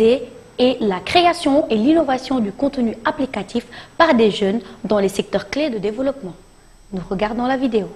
et la création et l'innovation du contenu applicatif par des jeunes dans les secteurs clés de développement. Nous regardons la vidéo.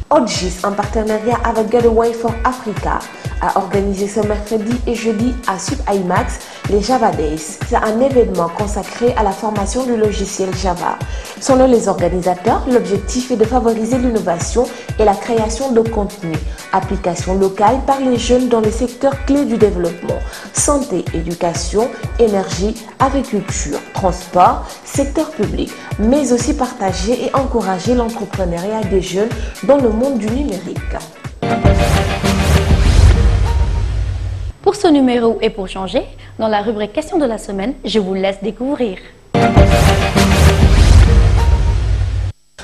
Odgis, en partenariat avec Gateway for Africa, a organisé ce mercredi et jeudi à SubImax les Java Days. C'est un événement consacré à la formation du logiciel Java. Selon les organisateurs, l'objectif est de favoriser l'innovation et la création de contenu, applications locales par les jeunes dans les secteurs clés du développement, santé, éducation, énergie, agriculture, transport, secteur public, mais aussi partager et encourager l'entrepreneuriat des jeunes dans le monde du numérique. Pour ce numéro et pour changer, dans la rubrique Questions de la semaine, je vous laisse découvrir.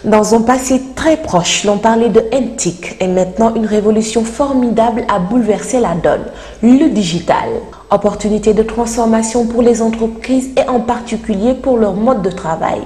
Dans un passé très proche, l'on parlait de NTIC et maintenant une révolution formidable a bouleversé la donne, le digital. Opportunité de transformation pour les entreprises et en particulier pour leur mode de travail.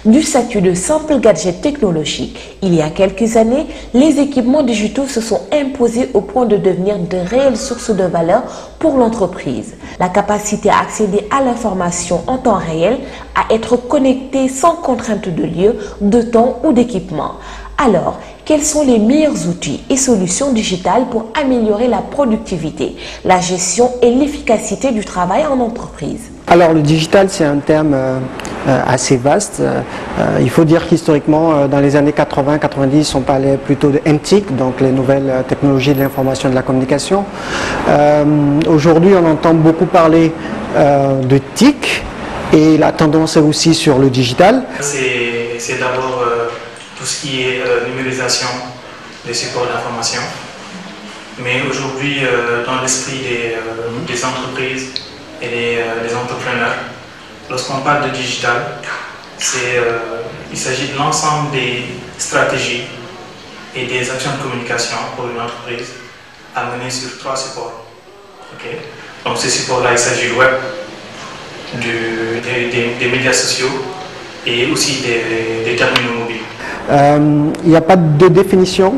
Du statut de simple gadget technologique, il y a quelques années, les équipements digitaux se sont imposés au point de devenir de réelles sources de valeur pour l'entreprise. La capacité à accéder à l'information en temps réel, à être connecté sans contrainte de lieu, de temps ou d'équipement. Alors, quels sont les meilleurs outils et solutions digitales pour améliorer la productivité, la gestion et l'efficacité du travail en entreprise? Alors le digital, c'est un terme assez vaste. Il faut dire qu'historiquement, dans les années 80-90, on parlait plutôt de NTIC, donc les nouvelles technologies de l'information et de la communication. Aujourd'hui, on entend beaucoup parler de TIC et la tendance est aussi sur le digital. C'est d'abord tout ce qui est numérisation des supports d'information. Mais aujourd'hui, dans l'esprit des entreprises et des entrepreneurs, lorsqu'on parle de digital, il s'agit de l'ensemble des stratégies et des actions de communication pour une entreprise à mener sur 3 supports. Okay? Donc ces supports-là, il s'agit du web, des médias sociaux et aussi des terminaux mobiles. Il n'y a pas de définition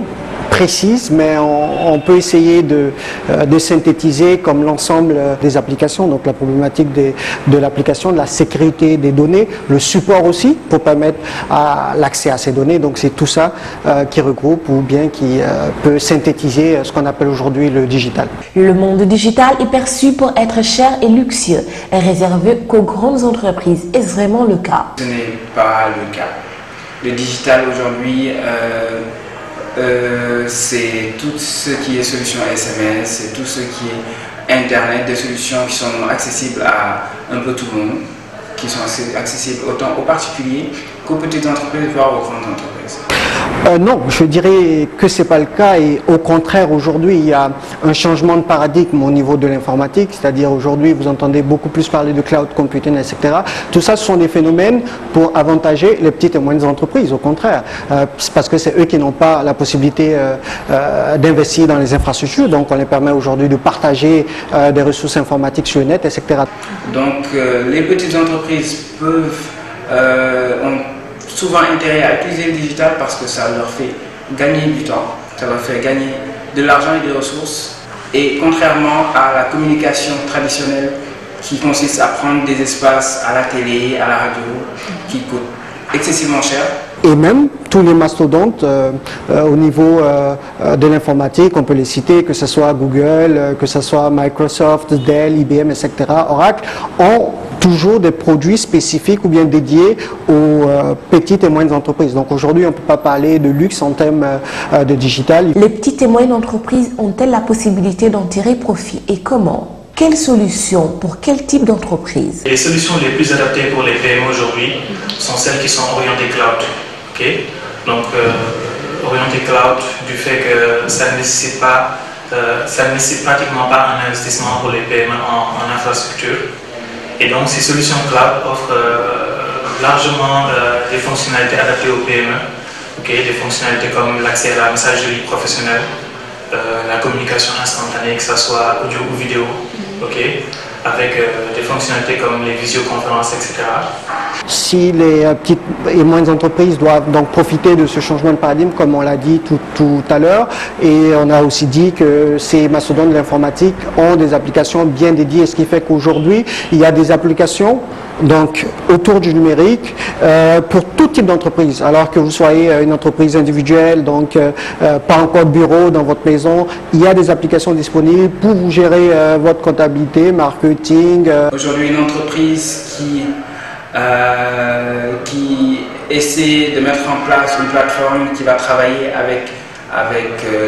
précise, mais on peut essayer de synthétiser comme l'ensemble des applications, donc la problématique de l'application, de la sécurité des données, le support aussi pour permettre l'accès à ces données. Donc c'est tout ça qui regroupe ou bien qui peut synthétiser ce qu'on appelle aujourd'hui le digital. Le monde digital est perçu pour être cher et luxueux et réservé qu'aux grandes entreprises. Est-ce vraiment le cas? Ce n'est pas le cas. Le digital aujourd'hui, c'est tout ce qui est solution SMS, c'est tout ce qui est Internet, des solutions qui sont accessibles à un peu tout le monde, qui sont accessibles autant aux particuliers qu'aux petites entreprises, voire aux grandes entreprises. Non, je dirais que ce n'est pas le cas et au contraire aujourd'hui il y a un changement de paradigme au niveau de l'informatique, c'est-à-dire aujourd'hui vous entendez beaucoup plus parler de cloud computing, etc. Tout ça ce sont des phénomènes pour avantager les petites et moyennes entreprises, au contraire, parce que c'est eux qui n'ont pas la possibilité d'investir dans les infrastructures, donc on les permet aujourd'hui de partager des ressources informatiques sur le net, etc. Donc les petites entreprises ont souvent intérêt à utiliser le digital parce que ça leur fait gagner du temps, ça leur fait gagner de l'argent et des ressources. Et contrairement à la communication traditionnelle qui consiste à prendre des espaces à la télé, à la radio, qui coûtent excessivement cher. Et même tous les mastodontes au niveau de l'informatique, on peut les citer, que ce soit Google, que ce soit Microsoft, Dell, IBM, etc., Oracle, ont toujours des produits spécifiques ou bien dédiés aux petites et moyennes entreprises. Donc aujourd'hui, on ne peut pas parler de luxe en termes de digital. Les petites et moyennes entreprises ont-elles la possibilité d'en tirer profit et comment? Quelles solutions pour quel type d'entreprise? Les solutions les plus adaptées pour les PME aujourd'hui sont celles qui sont orientées cloud. Okay? Donc orientées cloud du fait que ça ne nécessite pratiquement pas un investissement pour les PME en infrastructure. Et donc ces solutions cloud offrent largement des fonctionnalités adaptées aux PME, okay? Des fonctionnalités comme l'accès à la messagerie professionnelle, la communication instantanée, que ce soit audio ou vidéo, okay? Avec des fonctionnalités comme les visioconférences, etc. si les petites et moyennes entreprises doivent donc profiter de ce changement de paradigme, comme on l'a dit tout à l'heure, et on a aussi dit que ces mastodontes de l'informatique ont des applications bien dédiées, ce qui fait qu'aujourd'hui, il y a des applications donc autour du numérique pour tout type d'entreprise, alors que vous soyez une entreprise individuelle, donc pas encore de bureau dans votre maison, il y a des applications disponibles pour vous gérer votre comptabilité, marketing. Aujourd'hui, une entreprise qui essaie de mettre en place une plateforme qui va travailler avec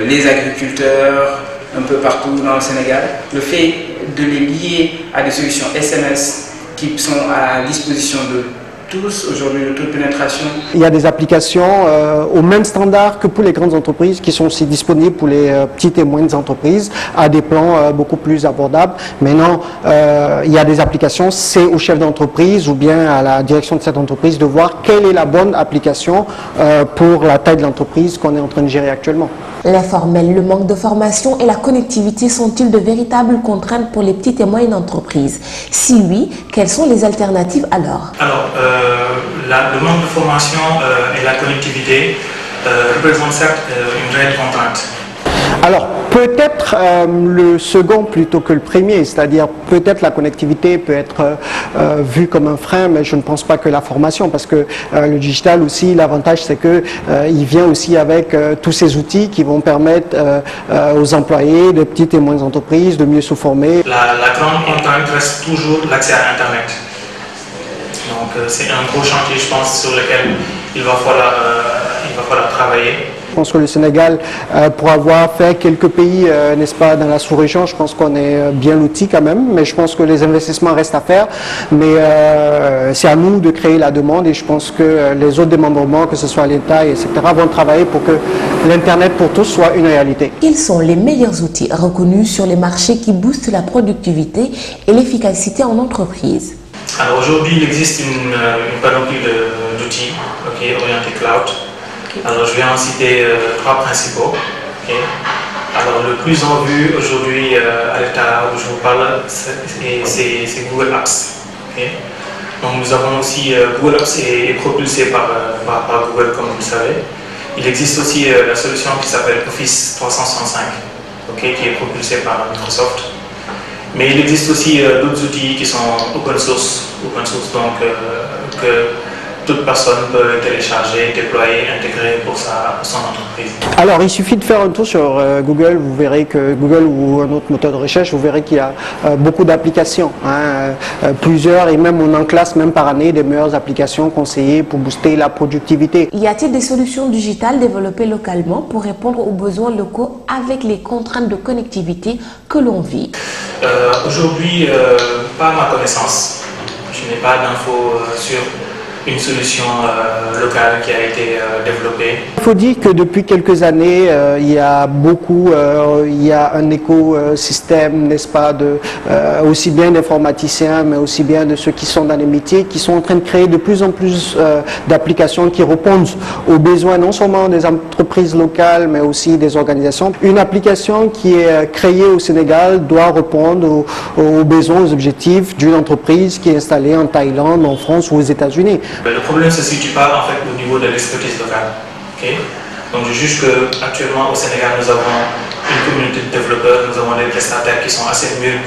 les agriculteurs un peu partout dans le Sénégal, le fait de les lier à des solutions SMS qui sont à la disposition de tous aujourd'hui, le taux de pénétration. Il y a des applications au même standard que pour les grandes entreprises qui sont aussi disponibles pour les petites et moyennes entreprises à des plans beaucoup plus abordables. Maintenant, il y a des applications, c'est au chef d'entreprise ou bien à la direction de cette entreprise de voir quelle est la bonne application pour la taille de l'entreprise qu'on est en train de gérer actuellement. L'informel, le manque de formation et la connectivité sont-ils de véritables contraintes pour les petites et moyennes entreprises? Si oui, quelles sont les alternatives alors? Le manque de formation et la connectivité représentent certes une réelle contrainte. Alors, peut-être le second plutôt que le premier, c'est-à-dire peut-être la connectivité peut être vue comme un frein, mais je ne pense pas que la formation, parce que le digital aussi, l'avantage c'est que il vient aussi avec tous ces outils qui vont permettre aux employés de petites et moyennes entreprises de mieux se former. La grande contrainte reste toujours l'accès à Internet. Donc c'est un gros chantier, je pense, sur lequel il va falloir travailler. Je pense que le Sénégal, pour avoir fait quelques pays, n'est-ce pas, dans la sous-région, je pense qu'on est bien loti quand même, mais je pense que les investissements restent à faire. Mais c'est à nous de créer la demande et je pense que les autres démembrements, que ce soit l'État, etc., vont travailler pour que l'Internet pour tous soit une réalité. Quels sont les meilleurs outils reconnus sur les marchés qui boostent la productivité et l'efficacité en entreprise? Alors aujourd'hui, il existe une panoplie d'outils orientés cloud. Alors je vais en citer trois principaux. Alors le plus en vue aujourd'hui à l'état où je vous parle, c'est Google Apps. Donc nous avons aussi Google Apps est propulsé par Google, comme vous le savez. Il existe aussi la solution qui s'appelle Office 365, qui est propulsée par Microsoft. Mais il existe aussi d'autres outils qui sont open source donc que toute personne peut télécharger, déployer, intégrer pour son entreprise. Alors il suffit de faire un tour sur Google, vous verrez que Google ou un autre moteur de recherche, vous verrez qu'il y a beaucoup d'applications, plusieurs, et même on en classe même par année des meilleures applications conseillées pour booster la productivité. Y a-t-il des solutions digitales développées localement pour répondre aux besoins locaux avec les contraintes de connectivité que l'on vit? Aujourd'hui, pas à ma connaissance. Je n'ai pas d'infos sur une solution locale qui a été développée. Il faut dire que depuis quelques années, il y a un écosystème, n'est-ce pas, aussi bien d'informaticiens, mais aussi bien de ceux qui sont dans les métiers, qui sont en train de créer de plus en plus d'applications qui répondent aux besoins non seulement des entreprises locales, mais aussi des organisations. Une application qui est créée au Sénégal doit répondre aux besoins, aux objectifs d'une entreprise qui est installée en Thaïlande, en France ou aux États-Unis. Le problème se situe pas en fait au niveau de l'expertise locale. Donc je juge qu'actuellement au Sénégal nous avons une communauté de développeurs, nous avons des prestataires qui sont assez mûrs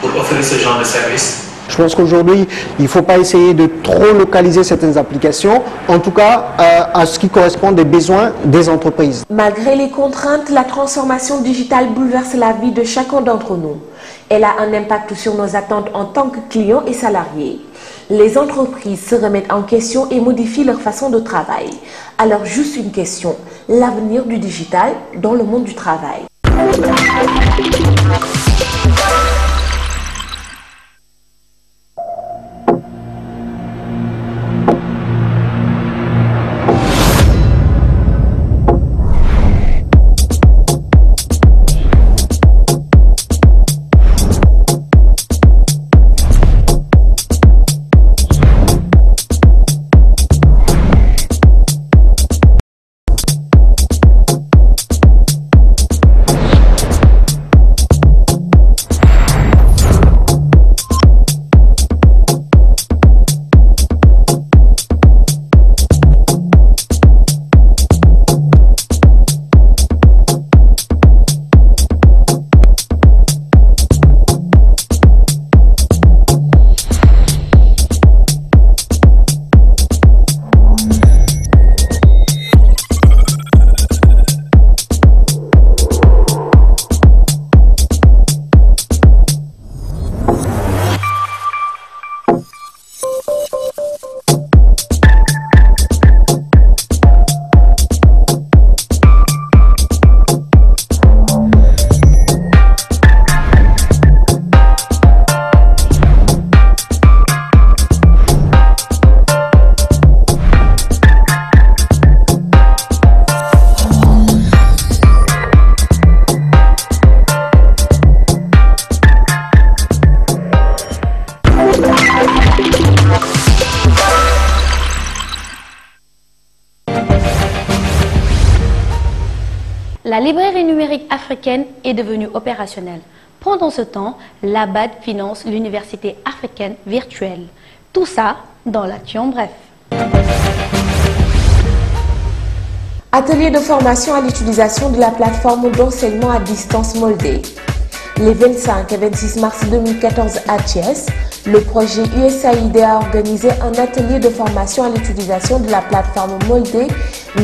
pour offrir ce genre de service. Je pense qu'aujourd'hui, il ne faut pas essayer de trop localiser certaines applications, en tout cas à ce qui correspond des besoins des entreprises. Malgré les contraintes, la transformation digitale bouleverse la vie de chacun d'entre nous. Elle a un impact sur nos attentes en tant que clients et salariés. Les entreprises se remettent en question et modifient leur façon de travail. Alors juste une question, l'avenir du digital dans le monde du travail. La librairie numérique africaine est devenue opérationnelle. Pendant ce temps, l'ABAD finance l'université africaine virtuelle. Tout ça dans l'actu en bref. Atelier de formation à l'utilisation de la plateforme d'enseignement à distance Moldé. Les 25 et 26 mars 2014 à Thiès, le projet USAID a organisé un atelier de formation à l'utilisation de la plateforme Moldé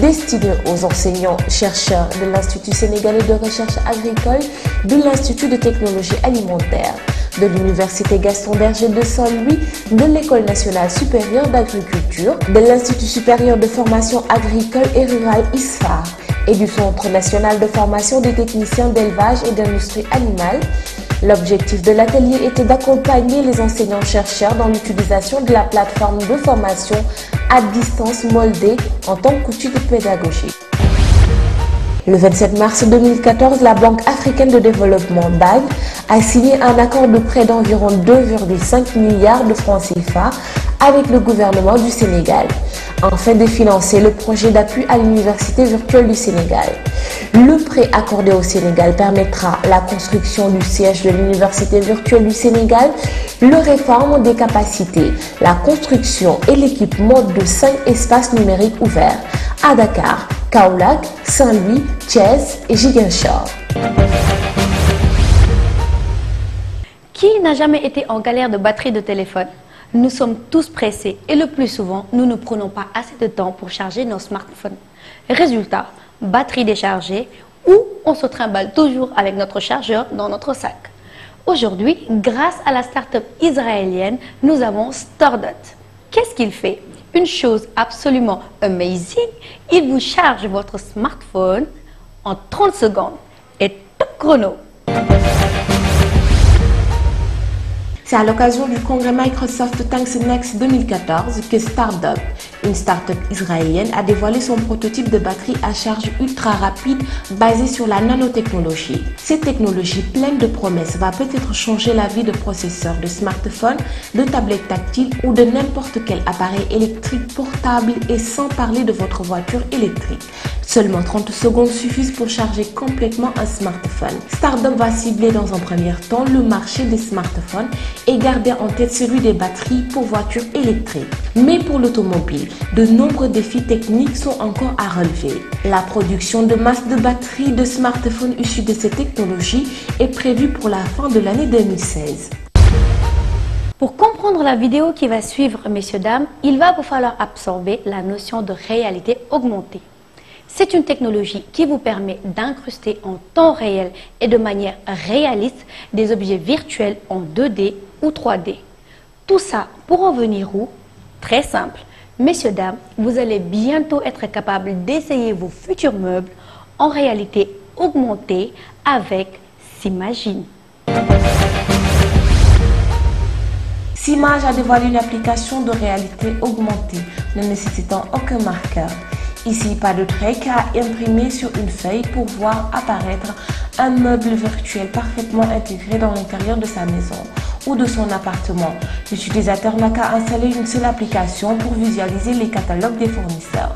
destiné aux enseignants-chercheurs de l'Institut sénégalais de recherche agricole, de l'Institut de technologie alimentaire, de l'Université Gaston Berger de Saint-Louis, de l'École nationale supérieure d'agriculture, de l'Institut supérieur de formation agricole et rurale ISFAR et du Centre national de formation des techniciens d'élevage et d'industrie animale. L'objectif de l'atelier était d'accompagner les enseignants-chercheurs dans l'utilisation de la plateforme de formation à distance Moldé en tant qu'outil de pédagogie. Le 27 mars 2014, la Banque africaine de développement BAD a signé un accord de prêt d'environ 2,5 milliards de francs CFA avec le gouvernement du Sénégal, afin de financer le projet d'appui à l'Université virtuelle du Sénégal. Le prêt accordé au Sénégal permettra la construction du siège de l'Université virtuelle du Sénégal, le réforme des capacités, la construction et l'équipement de 5 espaces numériques ouverts à Dakar, Kaolack, Saint-Louis, Thiès et Ziguinchor. Qui n'a jamais été en galère de batterie de téléphone? Nous sommes tous pressés et le plus souvent, nous ne prenons pas assez de temps pour charger nos smartphones. Résultat, batterie déchargée ou on se trimballe toujours avec notre chargeur dans notre sac. Aujourd'hui, grâce à la start-up israélienne, nous avons StoreDot. Qu'est-ce qu'il fait? Une chose absolument amazing, il vous charge votre smartphone en 30 secondes et top chrono. C'est à l'occasion du congrès Microsoft Thanks Next 2014 que StoreDot, une start-up israélienne, a dévoilé son prototype de batterie à charge ultra rapide basée sur la nanotechnologie. Cette technologie pleine de promesses va peut-être changer la vie de processeurs de smartphones, de tablettes tactiles ou de n'importe quel appareil électrique portable, et sans parler de votre voiture électrique. Seulement 30 secondes suffisent pour charger complètement un smartphone. StoreDot va cibler dans un premier temps le marché des smartphones et garder en tête celui des batteries pour voitures électriques. Mais pour l'automobile, de nombreux défis techniques sont encore à relever. La production de masse de batteries de smartphones issues de ces technologies est prévue pour la fin de l'année 2016. Pour comprendre la vidéo qui va suivre, messieurs, dames, il va vous falloir absorber la notion de réalité augmentée. C'est une technologie qui vous permet d'incruster en temps réel et de manière réaliste des objets virtuels en 2D ou 3D. Tout ça pour en venir où? Très simple. Messieurs, dames, vous allez bientôt être capable d'essayer vos futurs meubles en réalité augmentée avec Simagine. Simage a dévoilé une application de réalité augmentée ne nécessitant aucun marqueur. Ici, pas de trait qu'à imprimer sur une feuille pour voir apparaître un meuble virtuel parfaitement intégré dans l'intérieur de sa maison ou de son appartement. L'utilisateur n'a qu'à installer une seule application pour visualiser les catalogues des fournisseurs.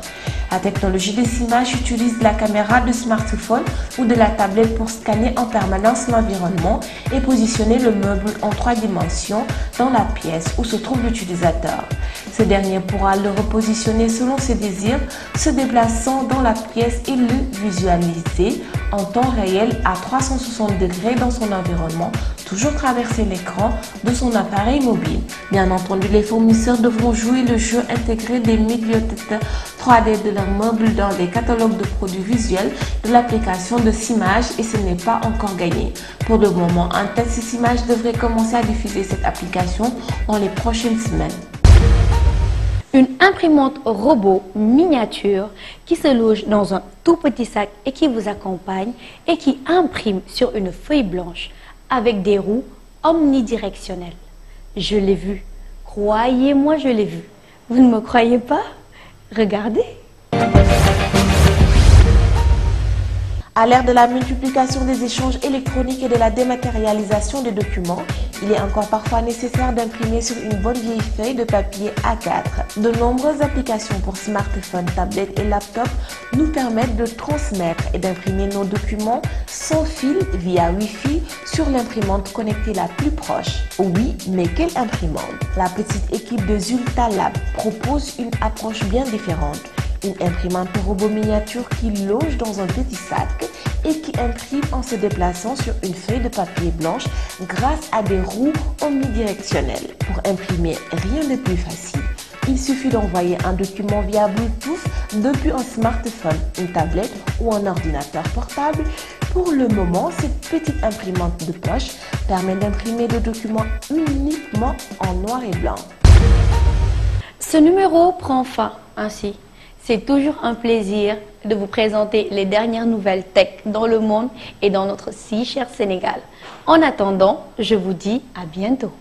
La technologie de Simage utilise la caméra de smartphone ou de la tablette pour scanner en permanence l'environnement et positionner le meuble en 3 dimensions dans la pièce où se trouve l'utilisateur. Ce dernier pourra le repositionner selon ses désirs, se déplaçant dans la pièce et le visualiser en temps réel à 360 degrés dans son environnement, toujours traverser l'écran de son appareil mobile. Bien entendu, les fournisseurs devront jouer le jeu intégré des bibliothèques 3D de leurs meubles dans les catalogues de produits visuels de l'application de Simage, et ce n'est pas encore gagné. Pour le moment, un test Simage devrait commencer à diffuser cette application dans les prochaines semaines. Une imprimante robot miniature qui se loge dans un tout petit sac et qui vous accompagne et qui imprime sur une feuille blanche avec des roues omnidirectionnelles. Je l'ai vu. Croyez-moi, je l'ai vu. Vous ne me croyez pas? Regardez. À l'ère de la multiplication des échanges électroniques et de la dématérialisation des documents, il est encore parfois nécessaire d'imprimer sur une bonne vieille feuille de papier A4. De nombreuses applications pour smartphones, tablettes et laptops nous permettent de transmettre et d'imprimer nos documents sans fil via Wi-Fi sur l'imprimante connectée la plus proche. Oui, mais quelle imprimante? La petite équipe de Zulta Lab propose une approche bien différente. Une imprimante robot miniature qui loge dans un petit sac et qui imprime en se déplaçant sur une feuille de papier blanche grâce à des roues omnidirectionnelles. Pour imprimer, rien de plus facile. Il suffit d'envoyer un document via Bluetooth depuis un smartphone, une tablette ou un ordinateur portable. Pour le moment, cette petite imprimante de poche permet d'imprimer le document uniquement en noir et blanc. Ce numéro prend fin ainsi. C'est toujours un plaisir de vous présenter les dernières nouvelles tech dans le monde et dans notre si cher Sénégal. En attendant, je vous dis à bientôt.